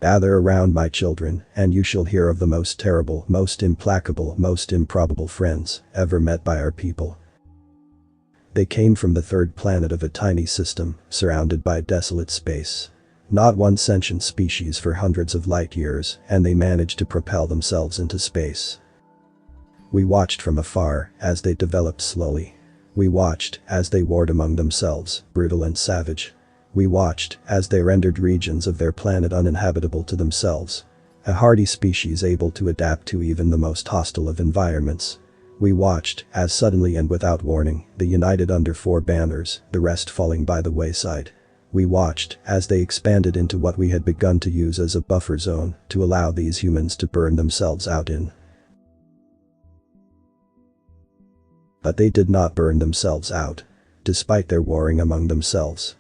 Gather around, my children, and you shall hear of the most terrible, most implacable, most improbable friends ever met by our people. They came from the third planet of a tiny system, surrounded by desolate space. Not one sentient species for hundreds of light years, and they managed to propel themselves into space. We watched from afar as they developed slowly. We watched as they warred among themselves, brutal and savage. We watched as they rendered regions of their planet uninhabitable to themselves. A hardy species able to adapt to even the most hostile of environments. We watched as suddenly and without warning, they united under 4 banners, the rest falling by the wayside. We watched as they expanded into what we had begun to use as a buffer zone to allow these humans to burn themselves out in. But they did not burn themselves out, despite their warring among themselves.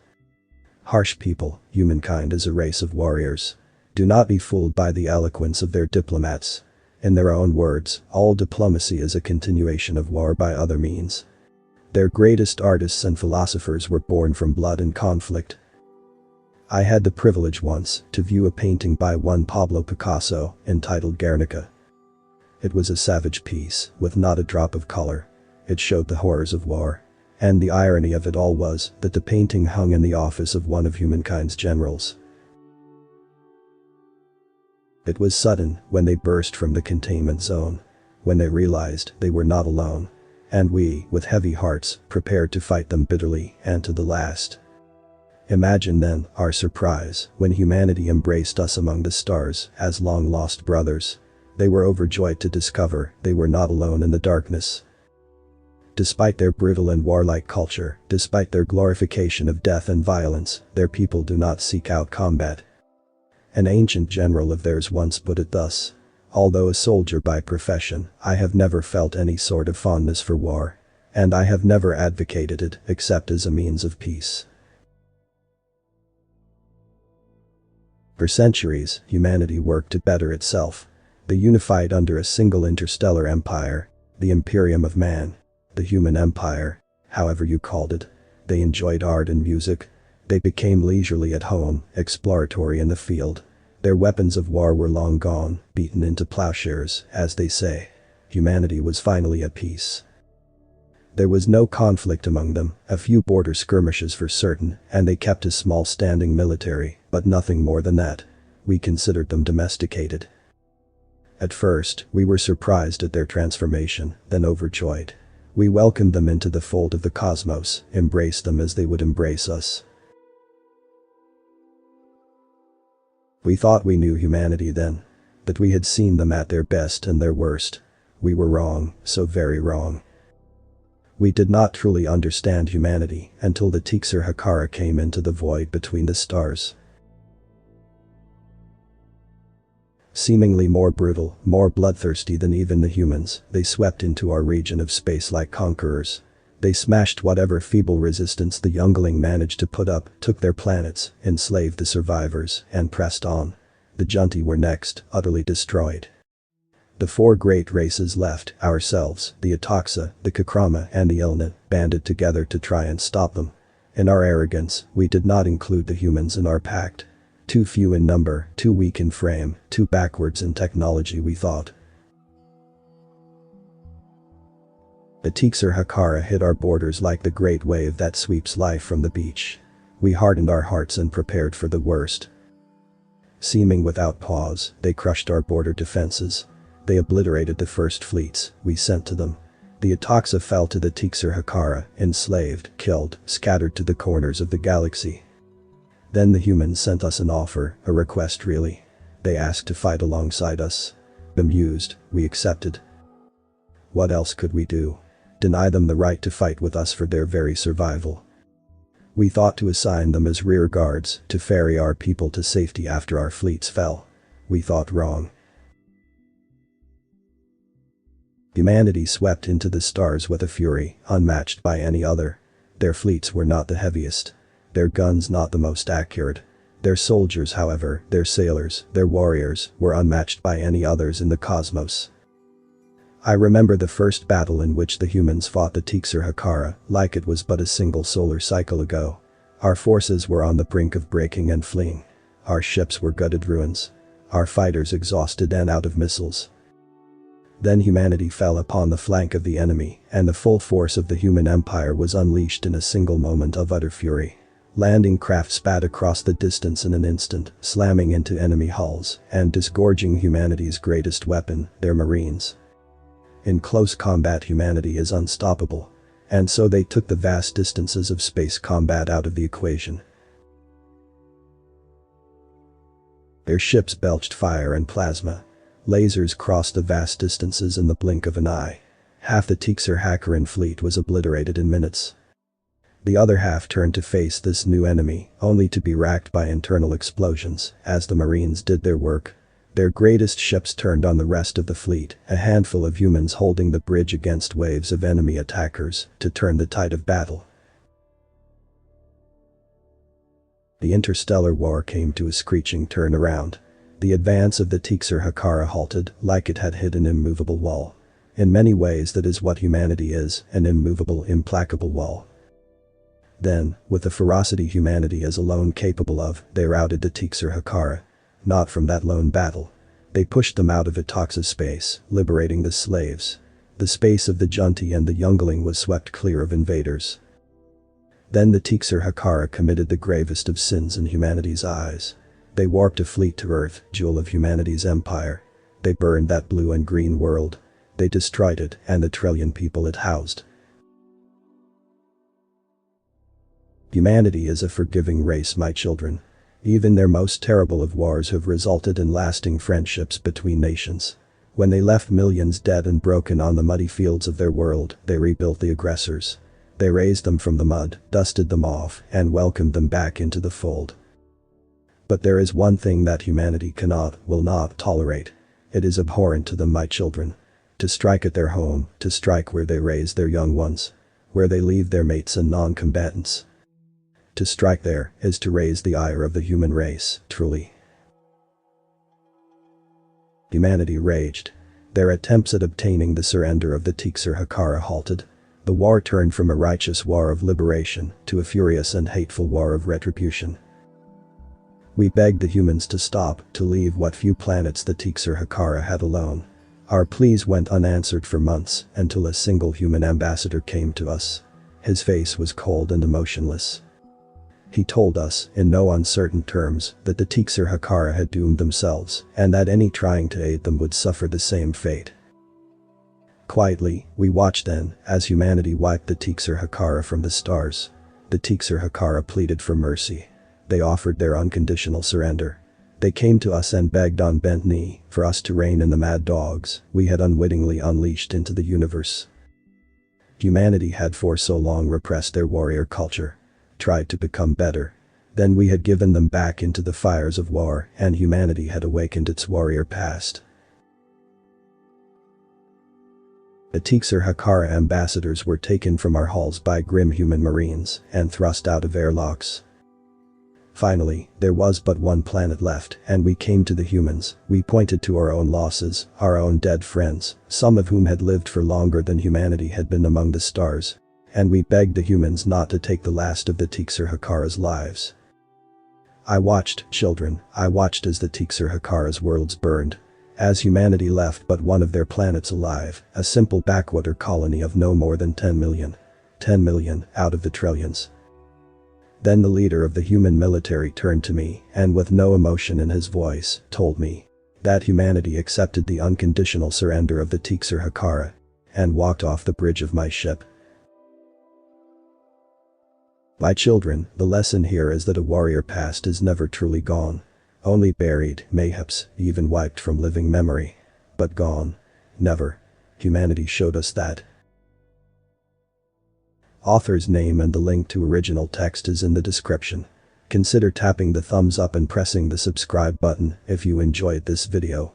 Harsh people, humankind is a race of warriors. Do not be fooled by the eloquence of their diplomats. In their own words, all diplomacy is a continuation of war by other means. Their greatest artists and philosophers were born from blood and conflict. I had the privilege once to view a painting by one Pablo Picasso, entitled Guernica. It was a savage piece, with not a drop of color. It showed the horrors of war. And the irony of it all was that the painting hung in the office of one of humankind's generals. It was sudden when they burst from the containment zone. When they realized they were not alone. And we, with heavy hearts, prepared to fight them bitterly and to the last. Imagine then our surprise when humanity embraced us among the stars as long-lost brothers. They were overjoyed to discover they were not alone in the darkness. Despite their brutal and warlike culture, despite their glorification of death and violence, their people do not seek out combat. An ancient general of theirs once put it thus: although a soldier by profession, I have never felt any sort of fondness for war. And I have never advocated it except as a means of peace. For centuries, humanity worked to better itself. They unified under a single interstellar empire, the Imperium of Man. The human empire, however you called it. They enjoyed art and music. They became leisurely at home, exploratory in the field. Their weapons of war were long gone, beaten into plowshares, as they say. Humanity was finally at peace. There was no conflict among them, a few border skirmishes for certain, and they kept a small standing military, but nothing more than that. We considered them domesticated. At first, we were surprised at their transformation, then overjoyed. We welcomed them into the fold of the cosmos, embraced them as they would embrace us. We thought we knew humanity then. That we had seen them at their best and their worst. We were wrong, so very wrong. We did not truly understand humanity until the Tixer-Hakara came into the void between the stars. Seemingly more brutal, more bloodthirsty than even the humans, they swept into our region of space like conquerors. They smashed whatever feeble resistance the youngling managed to put up, took their planets, enslaved the survivors, and pressed on. The Junti were next, utterly destroyed. The 4 great races left, ourselves, the Atoxa, the Kakrama, and the Ilna, banded together to try and stop them. In our arrogance, we did not include the humans in our pact. Too few in number, too weak in frame, too backwards in technology, we thought. The Tixer-Hakara hit our borders like the great wave that sweeps life from the beach. We hardened our hearts and prepared for the worst. Seeming without pause, they crushed our border defenses. They obliterated the first fleets we sent to them. The Atoxa fell to the Tixer-Hakara, enslaved, killed, scattered to the corners of the galaxy. Then the humans sent us an offer, a request really. They asked to fight alongside us. Bemused, we accepted. What else could we do? Deny them the right to fight with us for their very survival. We thought to assign them as rear guards, to ferry our people to safety after our fleets fell. We thought wrong. Humanity swept into the stars with a fury unmatched by any other. Their fleets were not the heaviest. Their guns not the most accurate. Their soldiers, however, their sailors, their warriors, were unmatched by any others in the cosmos. I remember the first battle in which the humans fought the Tixer-Hakara, like it was but a single solar cycle ago. Our forces were on the brink of breaking and fleeing. Our ships were gutted ruins. Our fighters exhausted and out of missiles. Then humanity fell upon the flank of the enemy, and the full force of the human empire was unleashed in a single moment of utter fury. Landing craft spat across the distance in an instant, slamming into enemy hulls and disgorging humanity's greatest weapon, their marines. In close combat humanity is unstoppable, and so they took the vast distances of space combat out of the equation. Their ships belched fire and plasma. Lasers crossed the vast distances in the blink of an eye. Half the Tixer-Hakaran fleet was obliterated in minutes. The other half turned to face this new enemy, only to be racked by internal explosions as the Marines did their work. Their greatest ships turned on the rest of the fleet, a handful of humans holding the bridge against waves of enemy attackers to turn the tide of battle. The interstellar war came to a screeching turnaround. The advance of the Tixer-Hakaran halted, like it had hit an immovable wall. In many ways that is what humanity is, an immovable, implacable wall. Then, with the ferocity humanity is alone capable of, they routed the Tixer-Hakaran. Not from that lone battle. They pushed them out of Itoxa's space, liberating the slaves. The space of the Junti and the Youngling was swept clear of invaders. Then the Tixer-Hakaran committed the gravest of sins in humanity's eyes. They warped a fleet to Earth, jewel of humanity's empire. They burned that blue and green world. They destroyed it and the trillion people it housed. Humanity is a forgiving race, my children. Even their most terrible of wars have resulted in lasting friendships between nations. When they left millions dead and broken on the muddy fields of their world, they rebuilt the aggressors. They raised them from the mud, dusted them off, and welcomed them back into the fold. But there is one thing that humanity cannot, will not tolerate. It is abhorrent to them, my children. To strike at their home, to strike where they raise their young ones. Where they leave their mates and non-combatants. To strike there is to raise the ire of the human race, truly. Humanity raged. Their attempts at obtaining the surrender of the Tixer-Hakaran halted. The war turned from a righteous war of liberation to a furious and hateful war of retribution. We begged the humans to stop, to leave what few planets the Tixer-Hakaran had alone. Our pleas went unanswered for months until a single human ambassador came to us. His face was cold and emotionless. He told us, in no uncertain terms, that the Tixer-Hakaran had doomed themselves and that any trying to aid them would suffer the same fate. Quietly, we watched then, as humanity wiped the Tixer-Hakaran from the stars. The Tixer-Hakaran pleaded for mercy. They offered their unconditional surrender. They came to us and begged on bent knee for us to rein in the mad dogs we had unwittingly unleashed into the universe. Humanity had for so long repressed their warrior culture, tried to become better. Then we had given them back into the fires of war and humanity had awakened its warrior past. The Tixer-Hakaran ambassadors were taken from our halls by grim human marines and thrust out of airlocks. Finally, there was but one planet left and we came to the humans. We pointed to our own losses, our own dead friends, some of whom had lived for longer than humanity had been among the stars. And we begged the humans not to take the last of the Tixer-Hakaran's lives. I watched, children, I watched as the Tixer-Hakaran's worlds burned. As humanity left but one of their planets alive, a simple backwater colony of no more than 10 million. 10 million out of the trillions. Then the leader of the human military turned to me and with no emotion in his voice, told me that humanity accepted the unconditional surrender of the Tixer-Hakaran and walked off the bridge of my ship. My children, the lesson here is that a warrior past is never truly gone. Only buried, mayhaps, even wiped from living memory. But gone. Never. Humanity showed us that. Author's name and the link to original text is in the description. Consider tapping the thumbs up and pressing the subscribe button if you enjoyed this video.